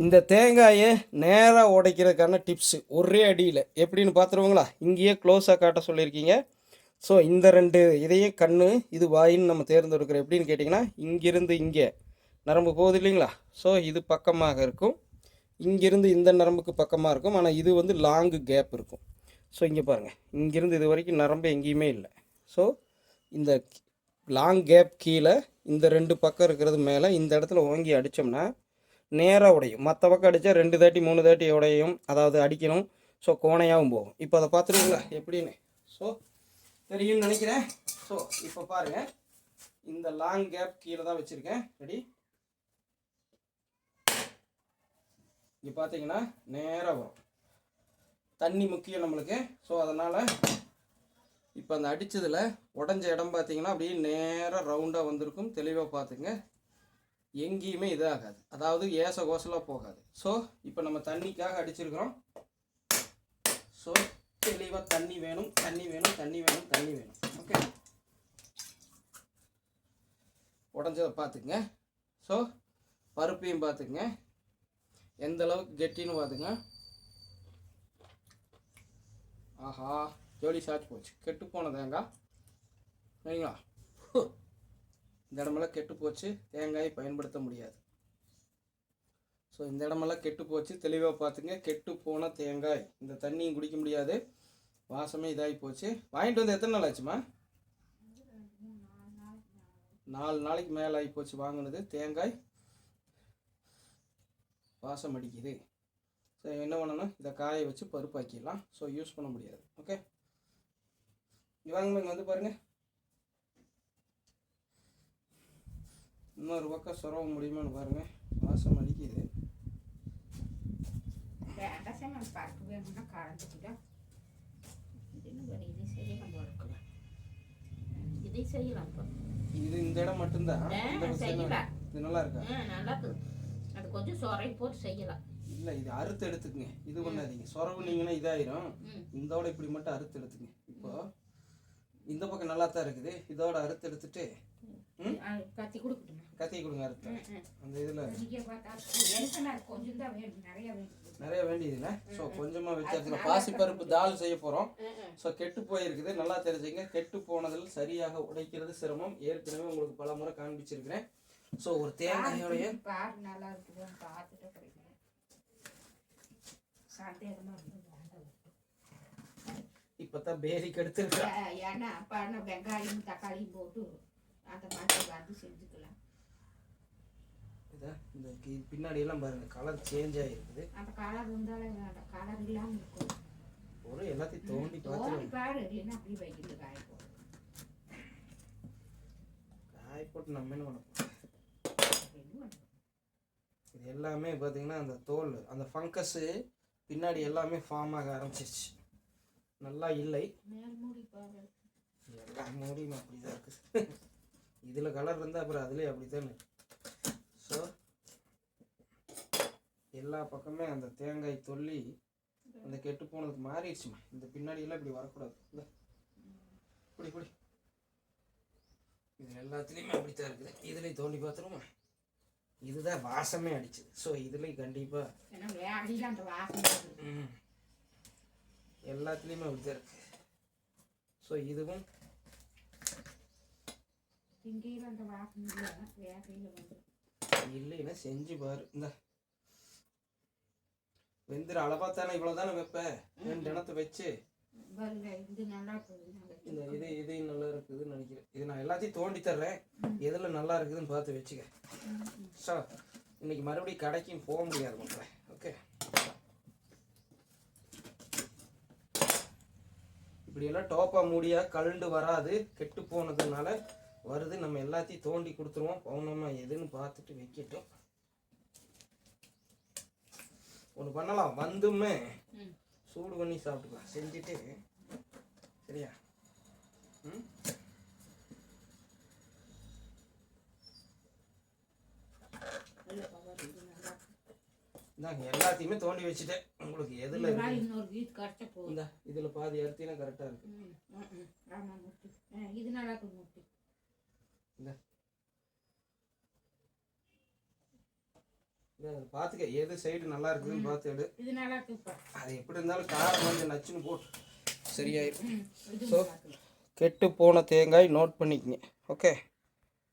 இந்த தேங்காயை நேராக உடைக்கிறதுக்கான டிப்ஸு ஒரே அடியில் எப்படின்னு பார்த்துருவோங்களா? இங்கேயே க்ளோஸாக காட்ட சொல்லியிருக்கீங்க. ஸோ இந்த ரெண்டு இதையும் கண் இது வாயின்னு நம்ம தேர்ந்தெடுக்கிறோம். எப்படின்னு கேட்டிங்கன்னா, இங்கிருந்து இங்கே நரம்பு போகுது இல்லைங்களா? ஸோ இது பக்கமாக இருக்கும், இங்கிருந்து இந்த நரம்புக்கு பக்கமாக இருக்கும். ஆனால் இது வந்து லாங்கு கேப் இருக்கும். ஸோ இங்கே பாருங்கள், இங்கிருந்து இது வரைக்கும் நரம்பு எங்கேயுமே இல்லை. ஸோ இந்த லாங் கேப் கீழே இந்த ரெண்டு பக்கம் இருக்கிறது மேலே இந்த இடத்துல ஓங்கி அடித்தோம்னா நேராக உடையும். மற்ற பக்கம் அடித்தா 2 தாட்டி 3 தாட்டி உடையும், அதாவது அடிக்கணும். ஸோ கோணையாகவும் போகும். இப்போ அதை பார்த்துருவீங்களா எப்படின்னு? ஸோ தெரியும்னு நினைக்கிறேன். ஸோ இப்போ பாருங்கள், இந்த லாங் கேப் கீழே தான் வச்சுருக்கேன். ரெடி? இங்கே பார்த்தீங்கன்னா நேராக வரும். தண்ணி முக்கியம் நம்மளுக்கு. ஸோ அதனால் இப்போ அந்த அடித்ததில் உடஞ்ச இடம் பார்த்தீங்கன்னா அப்படியே நேராக ரவுண்டாக வந்திருக்கும். தெளிவாக பார்த்துங்க, எங்கேயுமே இதாகாது, அதாவது ஏச கோசலாக போகாது. ஸோ இப்போ நம்ம தண்ணிக்காக அடிச்சிருக்கிறோம். ஸோ தெளிவாக தண்ணி வேணும், தண்ணி வேணும், தண்ணி வேணும், தண்ணி வேணும். ஓகே, உடஞ்சதை பார்த்துக்குங்க. ஸோ பருப்பையும் பார்த்துக்குங்க, எந்த அளவுக்கு கெட்டின்னு பார்த்துங்க. ஆஹா, ஜோலி சாச்சு போச்சு, கெட்டு போன தேங்காய் சரிங்களா? இந்த இடமெல்லாம் கெட்டு போச்சு, தேங்காயை பயன்படுத்த முடியாது. ஸோ இந்த இடமெல்லாம் கெட்டு போச்சு, தெளிவாக பார்த்துங்க. கெட்டு போன தேங்காய், இந்த தண்ணியும் குடிக்க முடியாது, வாசமே இதாகி போச்சு. வாங்கிட்டு வந்து எத்தனை நாள் ஆச்சுமா? 4 நாளைக்கு மேலே ஆகி போச்சு வாங்கினது. தேங்காய் வாசம் அடிக்குது. ஸோ என்ன பண்ணணும், இதை காய வச்சு பருப்பாக்கிடலாம். ஸோ யூஸ் பண்ண முடியாது. ஓகே, வாங்க இங்கே வந்து பாருங்கள், இன்னொரு பக்கம் சொரவ முடியுமான்னு பாருங்கள். வாசம் அடிக்குது. இது இந்த இடம் மட்டும்தான். இது நல்லா இருக்கா? அது கொஞ்சம் சொரை போட்டு செய்யலாம். இல்லை, இது அறுத்து எடுத்துக்குங்க. இது பண்ணாதீங்க, சொரவுனீங்கன்னா இதாயிரும். இதோட இப்படி மட்டும் அறுத்து எடுத்துங்க. இப்போ இந்த பக்கம் நல்லா தான் இருக்குது, இதோட அறுத்து எடுத்துட்டு கத்தி கொடுக்கட்டும். கத்தி கொடுங்க, அறுத்து அந்த இதில் நிறைய வேண்டியதில்லை. ஸோ கொஞ்சமாக வச்சு பாசிப்பருப்பு தால் செய்ய போகிறோம். ஸோ கெட்டு போயிருக்குது, நல்லா தெரிஞ்சுங்க. கெட்டு போனதில் சரியாக உடைக்கிறது சிரமம். ஏற்கனவே உங்களுக்கு பல முறை காண்பிச்சிருக்கிறேன். ஸோ ஒரு தேங்காயோடைய நல்லா இருக்குது பார்த்துட்டு இப்பதான் பேரிக்கு எடுத்துருக்கேன். ஏன்னா அப்ப வெங்காயம் தக்காளியும் போட்டு அந்த மாதிரி வந்து செஞ்சுக்கலாம். இந்த பின்னாடி எல்லாம் பாருங்க, கலர் சேஞ்ச் ஆகிருக்குது. அந்த கலர் இருந்தாலே வேண்டாம், கலர் இல்லாமல் இருக்கும். ஒரு எல்லாத்தையும் தோண்டி பாரு, இல்லைன்னா அப்படி வைக்கிறது காய போட்டு. காய போட்டு நம்ம என்ன பண்ண, இது எல்லாமே பார்த்தீங்கன்னா அந்த தோல், அந்த ஃபங்கஸு பின்னாடி எல்லாமே ஃபார்ம் ஆக ஆரம்பிச்சிருச்சு. நல்லா இல்லை, எல்லா மூடியும் அப்படி தான் இருக்குது. இதில் கலர் இருந்தால் அப்புறம் அதுலேயே அப்படி தானே. ஸோ எல்லா பக்கமே அந்த தேங்காய் தொல்லி அந்த கெட்டு போனதுக்கு மாறிடுச்சுமா. இந்த பின்னாடியெல்லாம் இப்படி வரக்கூடாது. இல்லை இப்படி இப்படி இது எல்லாத்துலேயுமே அப்படித்தான் இருக்குது. இதுலேயும் தோண்டி பார்த்துருமா, இதுதான் வாசமே அடிச்சுது. ஸோ இதுலேயும் கண்டிப்பாக எல்லாத்துலேயுமே அப்படித்தான் இருக்கு. ஸோ இதுவும் இல்லைன்னா செஞ்சு பாரு. இந்த வெந்திர அளவாத்தானே இவ்வளோதானே வைப்பேன். 2 இடத்தை வச்சு இந்த இதையும் நல்லா இருக்குதுன்னு நினைக்கிறேன். இது நான் எல்லாத்தையும் தோண்டி தர்றேன், எதில் நல்லா இருக்குதுன்னு பார்த்து வச்சுக்க. ஸோ இன்னைக்கு மறுபடியும் கடைக்கும் போக முடியாது மக்களே. ஓகே, இப்படியெல்லாம் டோப்பா மூடியாக கழுண்டு வராது, கெட்டு போனதுனால வருது. நம்ம எல்லாத்தையும் தோண்டி கொடுத்துருவோம். பவுனமா எதுன்னு பார்த்துட்டு வைக்கட்டும். ஒன்று பண்ணலாம், வந்துமே சூடு பண்ணி சாப்பிட்டுக்கலாம் செஞ்சுட்டு. சரியா? இந்தாங்க, எல்லாத்தையுமே தோண்டி வச்சுட்டேன். உங்களுக்கு எதில் இந்த இதில் பாதி அறுத்தினா கரெக்டாக இருக்கு. பார்த்துக்க எது சைடு நல்லா இருக்குதுன்னு பார்த்து எடு. இது நல்லா சூப்பர். அது எப்படி இருந்தாலும் காரம் கொஞ்சம் நச்சுன்னு போட்டு சரியாயிடும். இது ஸோ கெட்டு போன தேங்காய் நோட் பண்ணிக்கங்க. ஓகே.